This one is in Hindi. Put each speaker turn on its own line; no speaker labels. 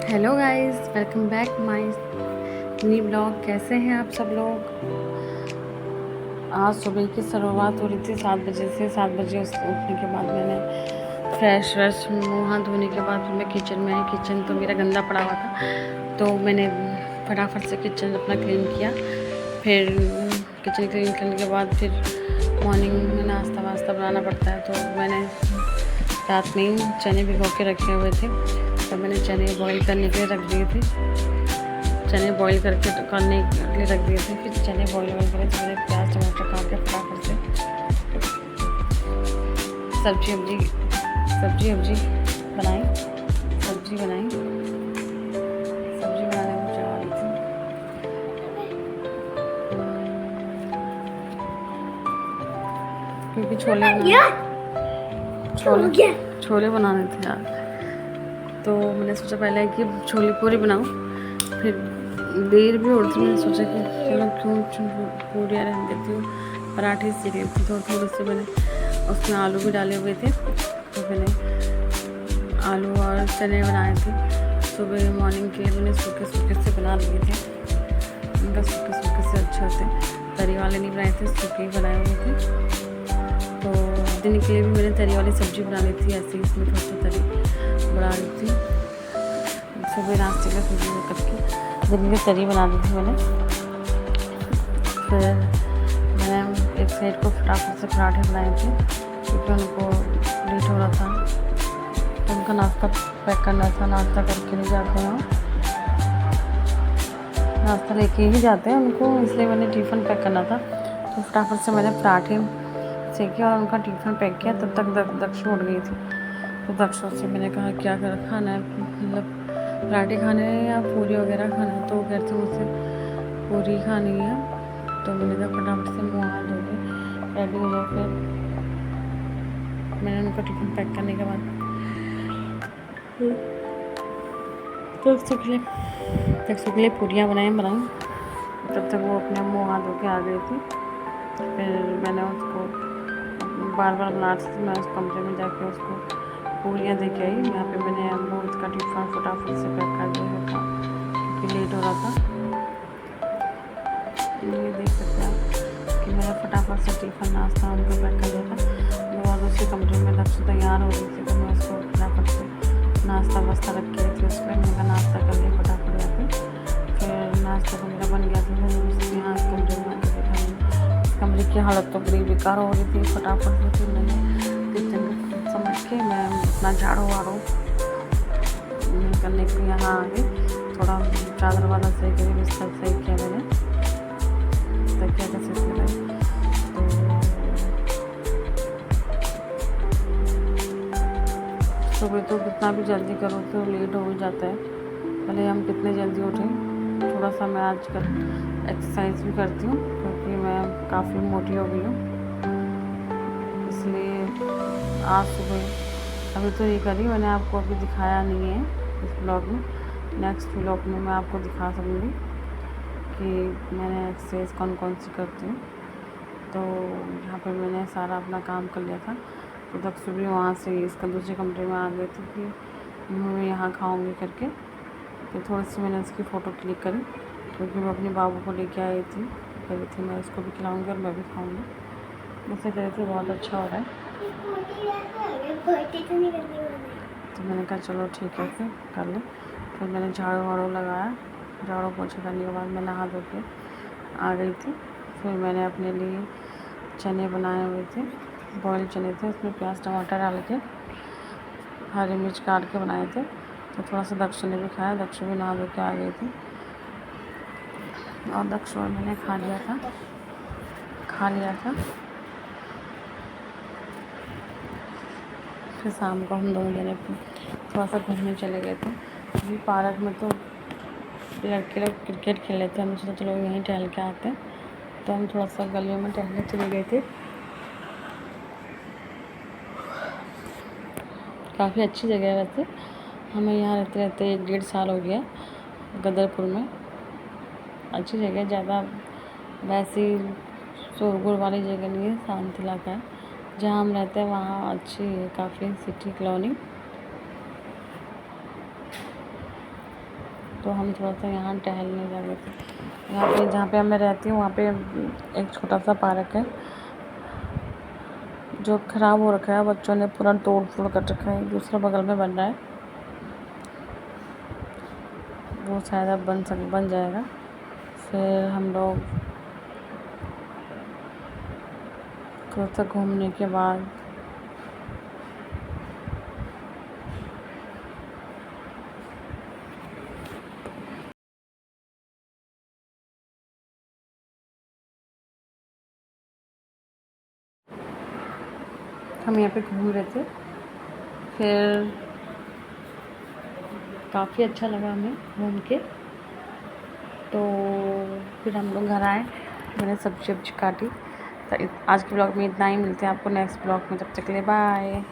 Hello guys, welcome back my new blog. कैसे हैं आप सब लोग। आज सुबह की शुरुआत हो रही थी 7 बजे से। 7 बजे उठने के बाद मैंने फ्रेश मुँह हाथ धोने के बाद मैं किचन में आई। किचन तो मेरा गंदा पड़ा हुआ था, तो मैंने फटाफट से किचन अपना क्लीन किया। फिर किचन क्लीन करने के बाद फिर मॉर्निंग में नाश्ता वास्ता बनाना पड़ता है, तो मैंने रात में ही चने भिगो के रखे हुए थे, तो मैंने चने बॉईल करने के लिए रख दिए थे। चने बॉईल करके करने के लिए रख दिए थे। फिर चने बॉईल करे तो मैंने प्याज टमाटर काट के फटाफट से सब्जी सब्जी बनाई। सब्जी बनाई सब्जी बनाने में चढ़ा रही थी। क्योंकि छोले बनाने थे यार, तो मैंने सोचा पहले कि छोले पूरी बनाऊं। फिर देर भी हो रही थी, मैंने सोचा कि चलो क्यों पूरियाँ रहने देती हूँ, पराठे सीख लेती हूँ। थोड़े से मैंने उसमें आलू भी डाले हुए थे, तो मैंने आलू और चने बनाए थे। सुबह मॉर्निंग के मैंने सूखे से बना लिए थे। उनका सूखे से अच्छे होते, तरी वाले नहीं बनाए थे, सूखे ही बनाए हुए थे। तो दिन के लिए भी मैंने तरी वाली सब्ज़ी बना ली थी, ऐसे ही इसमें थोड़ी सी तरी बना ली थी। सुबह नाश्ते का सब्जी करके दिन की तरी बना दी थी मैंने। फिर मैंने एक साइड को फटाफट से पराठे बनाए थे, क्योंकि उनको लेट हो रहा था, तो उनका नाश्ता पैक करना था। नाश्ता करके नहीं जाते हैं, नाश्ता लेके ही जाते हैं उनको, इसलिए मैंने टिफ़िन पैक करना था। तो फटाफट से मैंने पराठे सेके और उनका टिफ़िन पैक किया। तब तक दक्षु उठ गई थी, तो दक्षु से मैंने कहा क्या कर खाना है, मतलब पराठे खाने हैं या पूरी वगैरह खाना है। तो वो कहते मुझसे पूरी खानी है। तो मैंने कहा फटाफट से मुँह हाथ धो के रेडी हो जाओ। फिर मैंने उनका टिफ़िन पैक करने के बाद दक्षु के लिए पूरियाँ बनाई। तब तक वो अपने मुँह हाथ धो के आ गई थी। फिर मैंने उसको बार बुला रही थी, मैं उस कमरे में जाके उसको पूरियाँ दे के आई। यहाँ पे मैंने वो उसका टिफ़िन फटाफट से पैक कर दिया था, क्योंकि लेट हो रहा था। ये देख सकते हैं कि मैंने फटाफट से टिफ़िन नाश्ता उनको पैक कर दिया था। वो और दूसरे कमरे में लक्ष्य तैयार हो गई थी, तो मैं उसको फटाफट से नाश्ता वास्ता रख के थी उसमें। मेरा नाश्ता कर लिया फटाफट यहाँ पे। फिर नाश्ता तो मेरा बन गया था। मैंने उसके यहाँ कमरे में कमरे की हालत तो बड़ी बेकार हो रही थी। फटाफट से फिर मैंने किचन समझ के मैं अपना झाड़ू वाड़ू करने के लिए यहाँ आ गई। थोड़ा चादर वाला सही करी, बिस्तर सही किया मैंने, तकिया का सही किया। तो सुबह तो कितना भी जल्दी करो तो लेट हो ही जाता है, भले हम कितने जल्दी उठें। थोड़ा सा मैं आजकल एक्सरसाइज भी करती हूँ, क्योंकि मैं काफ़ी मोटी हो गई हूँ, इसलिए आज सुबह अभी तो ये करी। मैंने आपको अभी दिखाया नहीं है इस ब्लॉग में। नेक्स्ट ब्लॉग में मैं आपको दिखा सकूँगी कि मैंने एक्सरसाइज कौन कौन सी करती हूँ। तो यहाँ पर मैंने सारा अपना काम कर लिया था। तो तक सुबह वहाँ से इसका दूसरे कमरे में आ गए थे कि मैं यहाँ खाऊँगी करके। तो थोड़ी सी मैंने उसकी फ़ोटो क्लिक करी, क्योंकि मैं अपने बाबू को लेके आई थी, कह रही थी मैं उसको भी खिलाऊँगी और मैं भी खाऊँगी। मुझसे कह रही थी बहुत अच्छा हो रहा है। तो मैंने कहा चलो ठीक है फिर कर ले। फिर मैंने झाड़ू वाड़ू लगाया। झाड़ू पोछा करने के बाद मैं नहा धो के आ गई थी। फिर मैंने अपने लिए चने बनाए हुए थे, बॉयल चने थे, उसमें प्याज टमाटर डाल के हरी मिर्च काट के बनाए थे। तो थोड़ा सा दक्षु ने भी खाया। दक्षु भी नहा धो के आ गई थी, और दक्षु और मैंने खा लिया था। फिर शाम को हम दोनों जने थोड़ा सा घूमने चले गए थे। अभी पार्क में तो लड़के लोग क्रिकेट खेल रहे थे, हम सोचा चलो यहीं टहल के आते हैं। तो हम थोड़ा सा गलियों में टहलने चले गए थे। काफ़ी अच्छी जगह है वैसे। हमें यहाँ रहते रहते 1-1.5 साल हो गया गदरपुर में। अच्छी जगह, ज़्यादा वैसी शोरगुल वाली जगह नहीं है, शांत इलाका है। जहाँ हम रहते हैं वहाँ अच्छी है काफ़ी, सिटी कॉलोनी। तो हम थोड़ा सा यहाँ टहलने जा रहे थे। यहाँ पे जहाँ पे मैं रहती हूँ वहाँ पे एक छोटा सा पार्क है जो ख़राब हो रखा है, बच्चों ने पूरा तोड़ फोड़ कर रखा है। दूसरा बगल में बन रहा है, वो शायद अब बन जाएगा। फिर हम लोग थोड़ा सा घूमने के बाद हम यहाँ पे घूम रहे थे। फिर काफ़ी अच्छा लगा हमें घूम के। तो फिर हम लोग घर आए, मैंने सब्जी काटी। तो आज के ब्लॉग में इतना ही, मिलते हैं आपको नेक्स्ट ब्लॉग में। तब तक के लिए बाय।